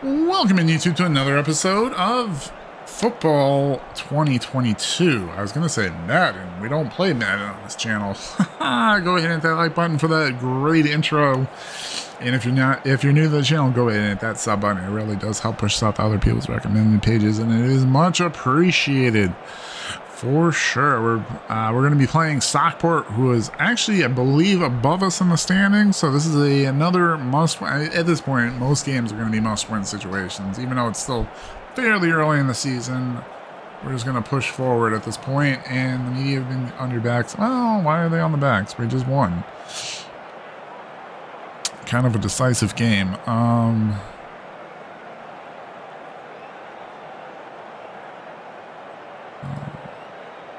Welcome in YouTube to another episode of Football 2022. I was going to say Madden. We don't play Madden on this channel. Go ahead and hit that like button for that great intro. And if you're new to the channel, go ahead and hit that sub button. It really does help push stuff to other people's recommended pages, and it is much appreciated. For sure. We're going to be playing Stockport, who is actually, I believe, above us in the standings. So this is another must. At this point, most games are going to be must-win situations, even though it's still fairly early in the season. We're just going to push forward at this point, and the media have been on your backs. Well, why are they on the backs? We just won. Kind of a decisive game.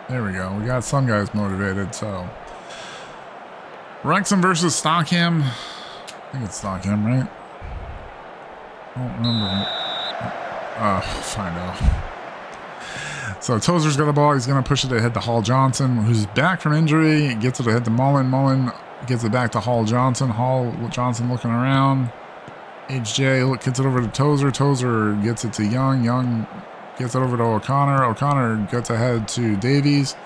There we go. We got some guys motivated, so. WREXHAM versus Stockham. I think it's Stockham, right? I don't remember. Find out. So Tozer's got the ball. He's going to push it ahead to Hall Johnson, who's back from injury. Gets it ahead to Mullen. Mullen gets it back to Hall Johnson. Hall Johnson looking around. HJ gets it over to Tozer. Tozer gets it to Young. Young gets it over to O'Connor. O'Connor gets ahead to Davies.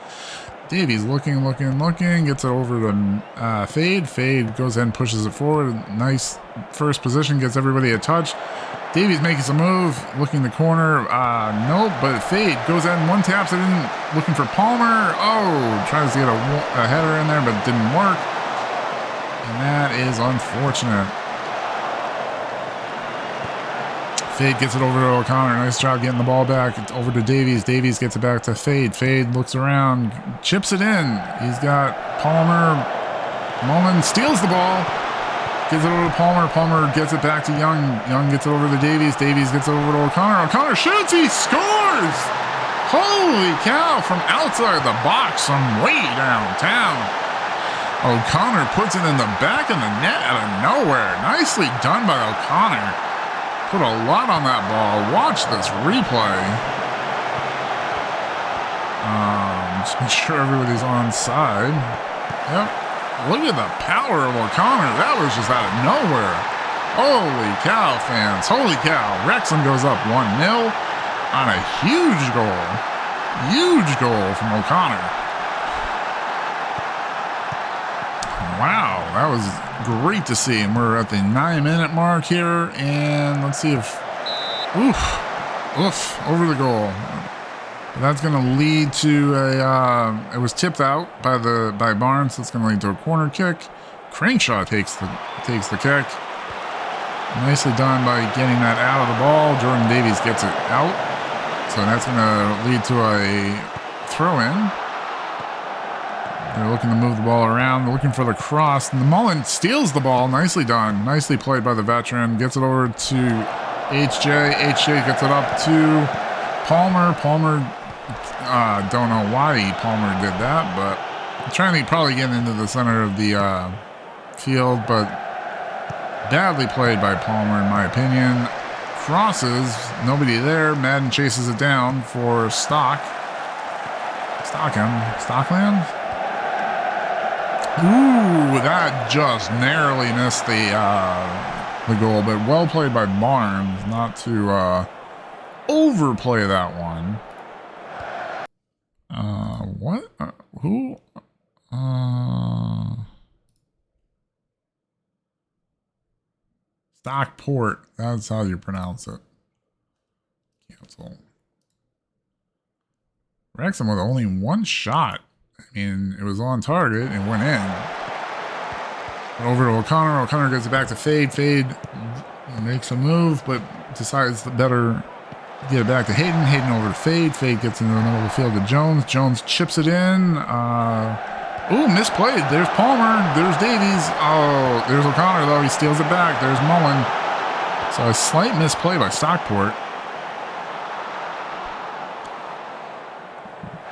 Davies looking. Gets it over to Fade. Fade goes ahead and pushes it forward. Nice first position. Gets everybody a touch. Davies makes a move. Looking the corner. Nope. But Fade goes ahead and one taps it in. Looking for Palmer. Oh, tries to get a header in there, but it didn't work. And that is unfortunate. Fade gets it over to O'Connor. Nice job getting the ball back. It's over to Davies. Davies gets it back to Fade. Fade looks around, chips it in. He's got Palmer. Mullen steals the ball. Gets it over to Palmer. Palmer gets it back to Young. Young gets it over to Davies. Davies gets it over to O'Connor. O'Connor shoots. He scores! Holy cow! From outside the box from way downtown. O'Connor puts it in the back of the net out of nowhere. Nicely done by O'Connor. Put a lot on that ball. Watch this replay. Just make sure everybody's on side. Yep. Look at the power of O'Connor. That was just out of nowhere. Holy cow, fans. Holy cow. Wrexham goes up 1-0 on a huge goal. Huge goal from O'Connor. Wow, that was great to see. And we're at the 9-minute mark here, and let's see if over the goal. That's going to lead to a it was tipped out by Barnes. That's going to lead to a corner kick. Crankshaw takes the kick. Nicely done by getting that out of the ball. Jordan Davies gets it out, so that's going to lead to a throw in. They're looking to move the ball around. They're looking for the cross. And the Mullen steals the ball. Nicely done. Nicely played by the veteran. Gets it over to HJ. HJ gets it up to Palmer. Palmer, don't know why Palmer did that, but trying to probably get into the center of the field, but badly played by Palmer, in my opinion. Crosses. Nobody there. Madden chases it down for Stockland? Ooh, that just narrowly missed the goal, but well played by Barnes not to overplay that one. What? Who? Stockport. That's how you pronounce it. Cancel. Wrexham with only one shot. I mean, it was on target and went in. Over to O'Connor. O'Connor gets it back to Fade. Fade makes a move, but decides to better get it back to Hayden. Hayden over to Fade. Fade gets into the middle of the field to Jones. Jones chips it in. Ooh, misplayed. There's Palmer. There's Davies. Oh, there's O'Connor, though. He steals it back. There's Mullen. So a slight misplay by Stockport.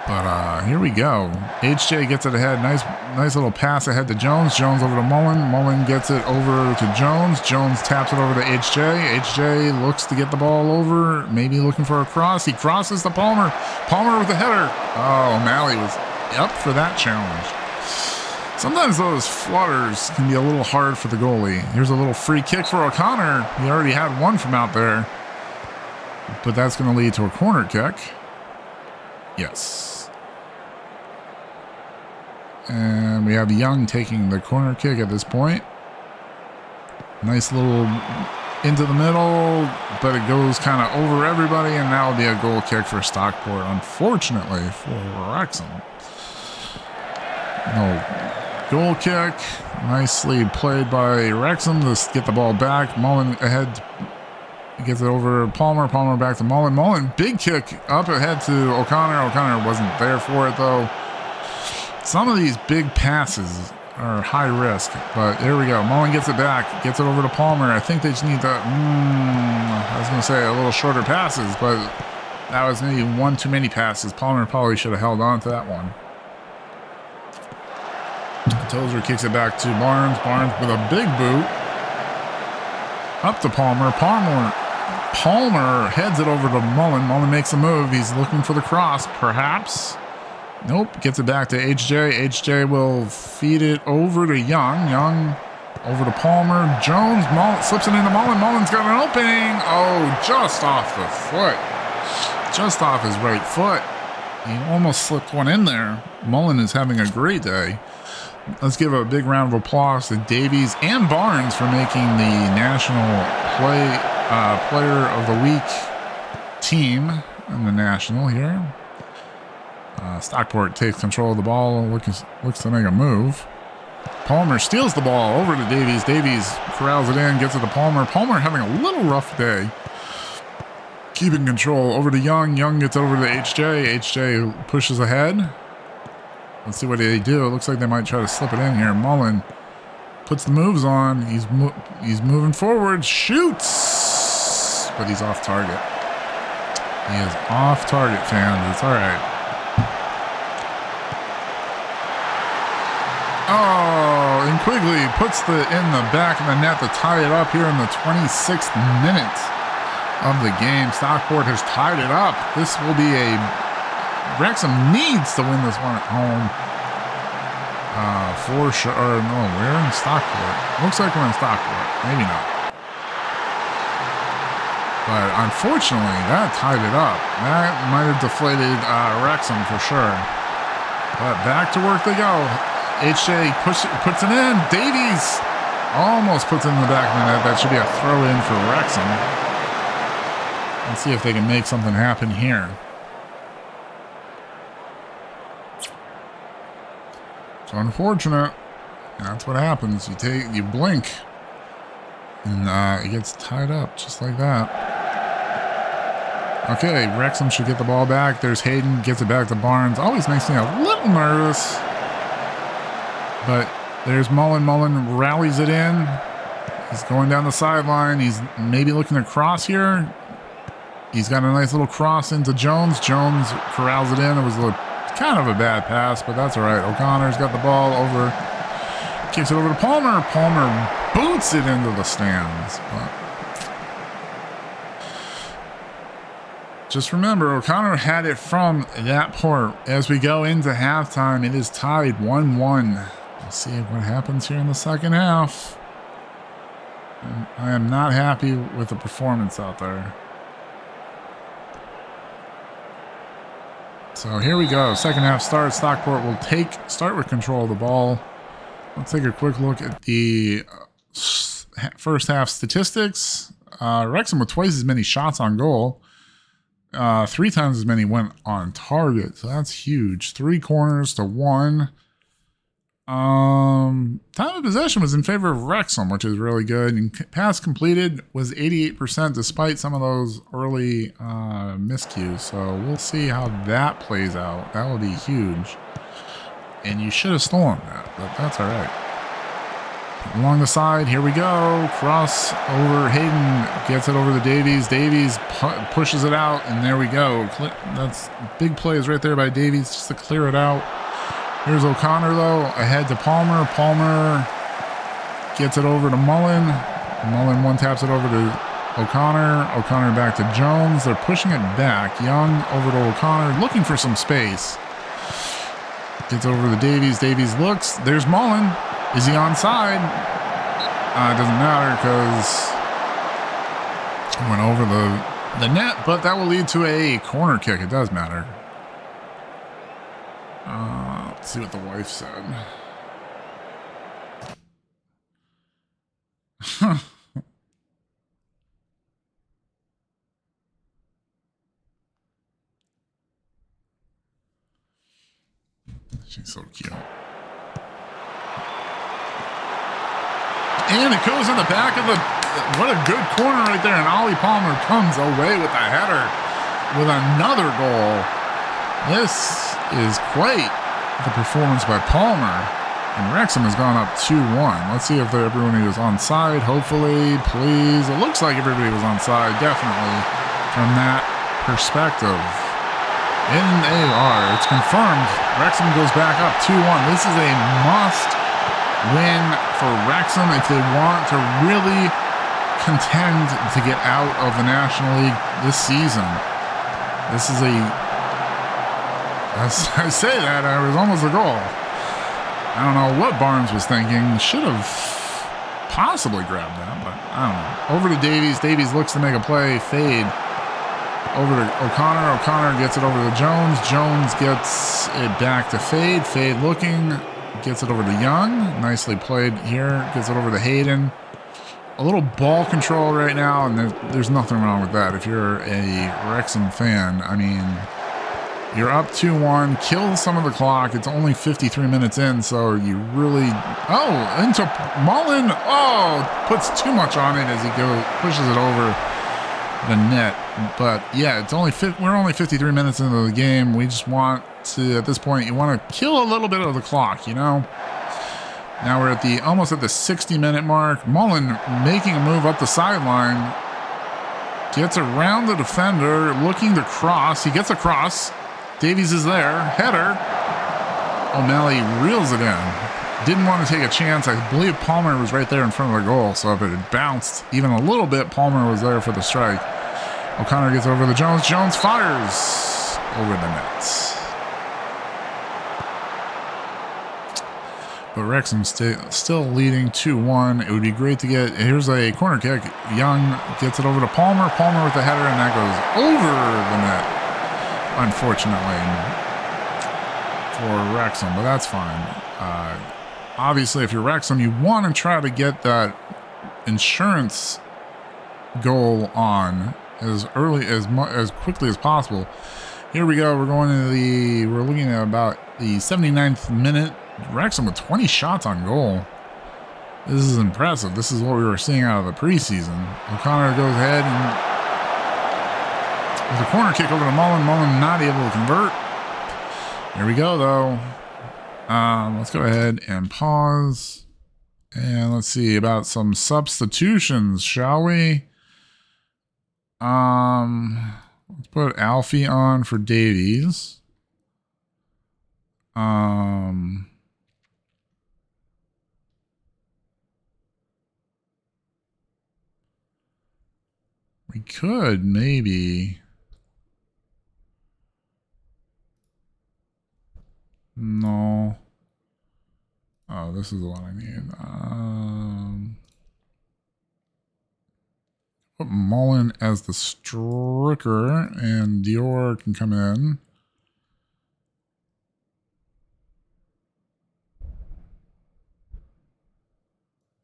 But here we go. HJ gets it ahead. Nice little pass ahead to Jones. Jones over to Mullen. Mullen gets it over to Jones. Jones taps it over to HJ. HJ looks to get the ball over. Maybe looking for a cross. He crosses to Palmer. Palmer with the header. Oh, O'Malley was up for that challenge. Sometimes those flutters can be a little hard for the goalie. Here's a little free kick for O'Connor. He already had one from out there. But that's going to lead to a corner kick. Yes. And we have Young taking the corner kick at this point. Nice little into the middle, but it goes kind of over everybody, and that will be a goal kick for Stockport, unfortunately, for Wrexham. No goal kick. Nicely played by Wrexham to get the ball back. Mullen ahead. Gets it over Palmer. Palmer back to Mullen. Mullen, big kick up ahead to O'Connor. O'Connor wasn't there for it, though. Some of these big passes are high risk, but there we go. Mullen gets it back, gets it over to Palmer. I think they just need to, I was going to say a little shorter passes, but that was maybe one too many passes. Palmer probably should have held on to that one. Tozer kicks it back to Barnes. Barnes with a big boot. Up to Palmer. Palmer heads it over to Mullen. Mullen makes a move. He's looking for the cross, perhaps. Nope. Gets it back to HJ. HJ will feed it over to Young. Young over to Palmer. Jones slips it into Mullen. Mullen's got an opening. Oh, just off the foot. Just off his right foot. He almost slipped one in there. Mullen is having a great day. Let's give a big round of applause to Davies and Barnes for making the National Player of the Week team in the National here. Stockport takes control of the ball, looks to make a move. Palmer steals the ball over to Davies. Davies corrals it in, gets it to Palmer. Palmer having a little rough day. Keeping control over to Young. Young gets over to HJ. HJ pushes ahead. Let's see what they do. It looks like they might try to slip it in here. Mullen puts the moves on. He's moving forward. Shoots! But he's off target. He is off target, fans. It's all right. Oh, and Quigley puts in the back of the net to tie it up here in the 26th minute of the game. Stockport has tied it up. This will be Wrexham needs to win this one at home. For sure. Or no, we're in Stockport. Looks like we're in Stockport. Maybe not. But unfortunately, that tied it up. That might have deflated Wrexham for sure. But back to work they go. HJ puts it in. Davies almost puts it in the back of the net. That should be a throw in for Wrexham. Let's see if they can make something happen here. It's unfortunate. That's what happens. You blink, and it gets tied up just like that. Okay, Wrexham should get the ball back. There's Hayden, gets it back to Barnes. Always makes me a little nervous. But there's Mullen. Mullen rallies it in. He's going down the sideline. He's maybe looking to cross here. He's got a nice little cross into Jones. Jones corrals it in. It was kind of a bad pass, but that's all right. O'Connor's got the ball over. Kicks it over to Palmer. Palmer boots it into the stands. But just remember, O'Connor had it from that point. As we go into halftime, it is tied 1-1. Let's see what happens here in the second half. I am not happy with the performance out there. So here we go. Second half starts. Stockport will start with control of the ball. Let's take a quick look at the first half statistics. Wrexham with twice as many shots on goal. 3 times as many went on target. So that's huge. 3 corners to 1. Time of possession was in favor of Wrexham, which is really good. And pass completed was 88% despite some of those early miscues. So we'll see how that plays out. That will be huge. And you should have stolen that, but that's all right. Along the side, here we go. Cross over. Hayden gets it over to Davies. Davies pushes it out, and there we go. That's big plays right there by Davies just to clear it out. Here's O'Connor, though, ahead to Palmer. Palmer gets it over to Mullen. Mullen one-taps it over to O'Connor. O'Connor back to Jones. They're pushing it back. Young over to O'Connor, looking for some space. Gets over to Davies. Davies looks. There's Mullen. Is he onside? It doesn't matter because it went over the net, but that will lead to a corner kick. It does matter. Let's see what the wife said. She's so cute. And it goes in the back of the... What a good corner right there. And Ollie Palmer comes away with a header with another goal. This is quite the performance by Palmer. And Wrexham has gone up 2-1. Let's see if everybody was onside. Hopefully, please. It looks like everybody was onside, definitely, from that perspective. And they are. It's confirmed. Wrexham goes back up 2-1. This is a must win for Wrexham if they want to really contend to get out of the National League this season. This is a... As I say that, it was almost a goal. I don't know what Barnes was thinking. Should have possibly grabbed that, but I don't know. Over to Davies. Davies looks to make a play. Fade. Over to O'Connor. O'Connor gets it over to Jones. Jones gets it back to Fade. Fade looking. Gets it over to Young. Nicely played here. Gets it over to Hayden. A little ball control right now, and there's nothing wrong with that. If you're a Wrexham fan, I mean, you're up 2-1. Kill some of the clock. It's only 53 minutes in, so you really... Oh, into Mullen. Oh, puts too much on it as he pushes it over the net. But yeah, it's only we're only 53 minutes into the game. We just want to, at this point, you want to kill a little bit of the clock, you know? Now we're at almost at the 60-minute mark. Mullen making a move up the sideline. Gets around the defender, looking to cross. He gets a cross. Davies is there. Header. O'Malley reels it in. Didn't want to take a chance. I believe Palmer was right there in front of the goal, so if it had bounced even a little bit, Palmer was there for the strike. O'Connor gets over to Jones. Jones fires over the net. But Wrexham still leading 2-1. It would be great to get... Here's a corner kick. Young gets it over to Palmer. Palmer with the header, and that goes over the net, unfortunately, for Wrexham. But that's fine. Obviously, if you're Wrexham, you want to try to get that insurance goal on as quickly as possible. Here we go. We're looking at about the 79th minute. Wrexham with 20 shots on goal. This is impressive. This is what we were seeing out of the preseason. O'Connor goes ahead and with a corner kick over to Mullen. Mullen not able to convert. Here we go, though. Let's go ahead and pause. And let's see about some substitutions, shall we? Let's put Alfie on for Davies. We could maybe... No. Oh, this is the one I need. Put Mullen as the striker, and Dior can come in.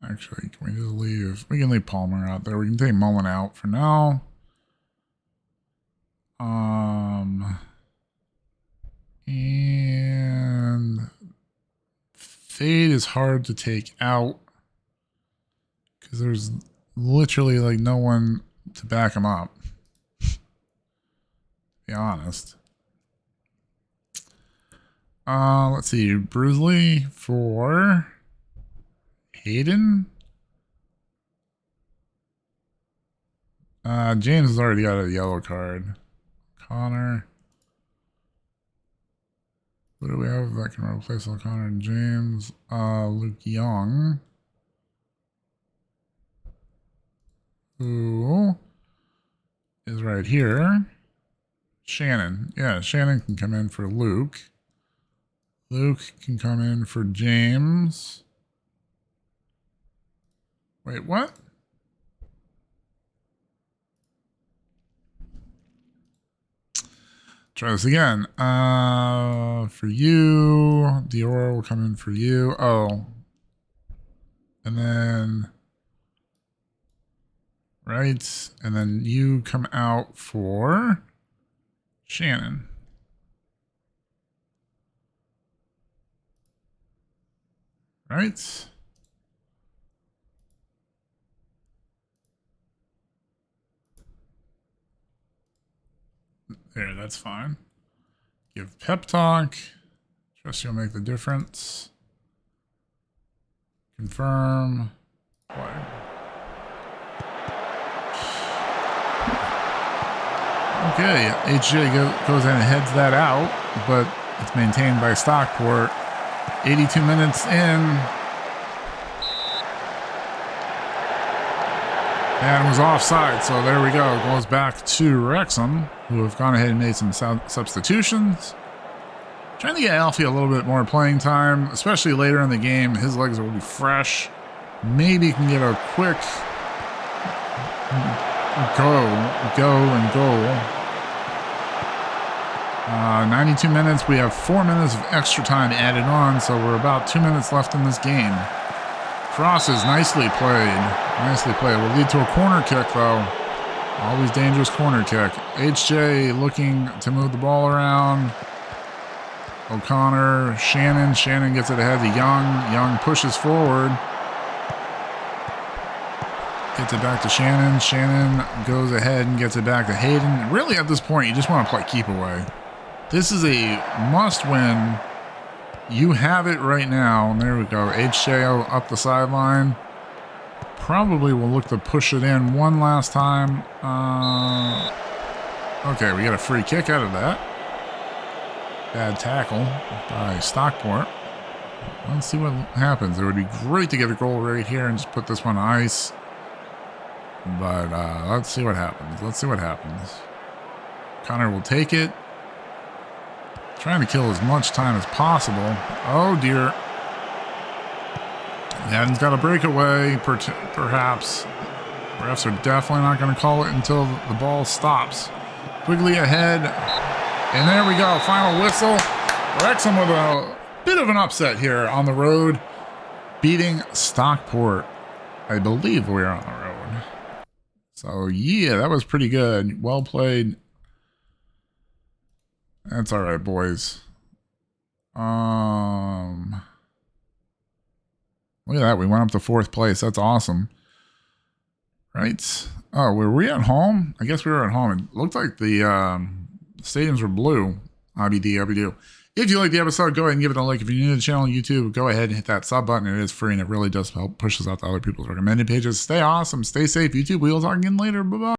Actually, can we just leave? We can leave Palmer out there. We can take Mullen out for now. And Fade is hard to take out because there's literally like no one to back him up. To be honest. Let's see. Brusley for Hayden. James has already got a yellow card. Connor. What do we have that can replace O'Connor and James? Luke Young. Who is right here. Shannon. Yeah, Shannon can come in for Luke. Luke can come in for James. Wait, what? Try this again. For you, Dior will come in for you. Oh. And then, right. And then you come out for Shannon. Right. There, that's fine. Give pep talk. Trust you'll make the difference. Confirm. Play. Okay, HJ goes in and heads that out, but it's maintained by Stockport. 82 minutes in. And was offside, so there we go. Goes back to Wrexham, who have gone ahead and made some substitutions. Trying to get Alfie a little bit more playing time, especially later in the game. His legs will be fresh. Maybe can get a quick go and goal. 92 minutes. We have 4 minutes of extra time added on, so we're about 2 minutes left in this game. Crosses, nicely played. Nicely played. Will lead to a corner kick, though. Always dangerous corner kick. HJ looking to move the ball around. O'Connor, Shannon. Shannon gets it ahead to Young. Young pushes forward. Gets it back to Shannon. Shannon goes ahead and gets it back to Hayden. Really, at this point, you just want to play keep away. This is a must-win. You have it right now. And there we go. HJ up the sideline. Probably will look to push it in one last time. Okay, we got a free kick out of that. Bad tackle by Stockport. Let's see what happens. It would be great to get a goal right here and just put this one on ice. But let's see what happens. Let's see what happens. Connor will take it. Trying to kill as much time as possible. Oh, dear. Madden's got a breakaway, perhaps. Refs are definitely not going to call it until the ball stops. Quigley ahead. And there we go. Final whistle. Wrexham with a bit of an upset here on the road. Beating Stockport. I believe we're on the road. So, yeah, that was pretty good. Well played. That's all right, boys. Look at that. We went up to 4th place. That's awesome. Right. Oh, were we at home? I guess we were at home. It looked like the stadiums were blue. IBD. If you like the episode, go ahead and give it a like. If you're new to the channel on YouTube, go ahead and hit that sub button. It is free, and it really does help push us out to other people's recommended pages. Stay awesome. Stay safe. YouTube, we'll talk again later. Bye-bye.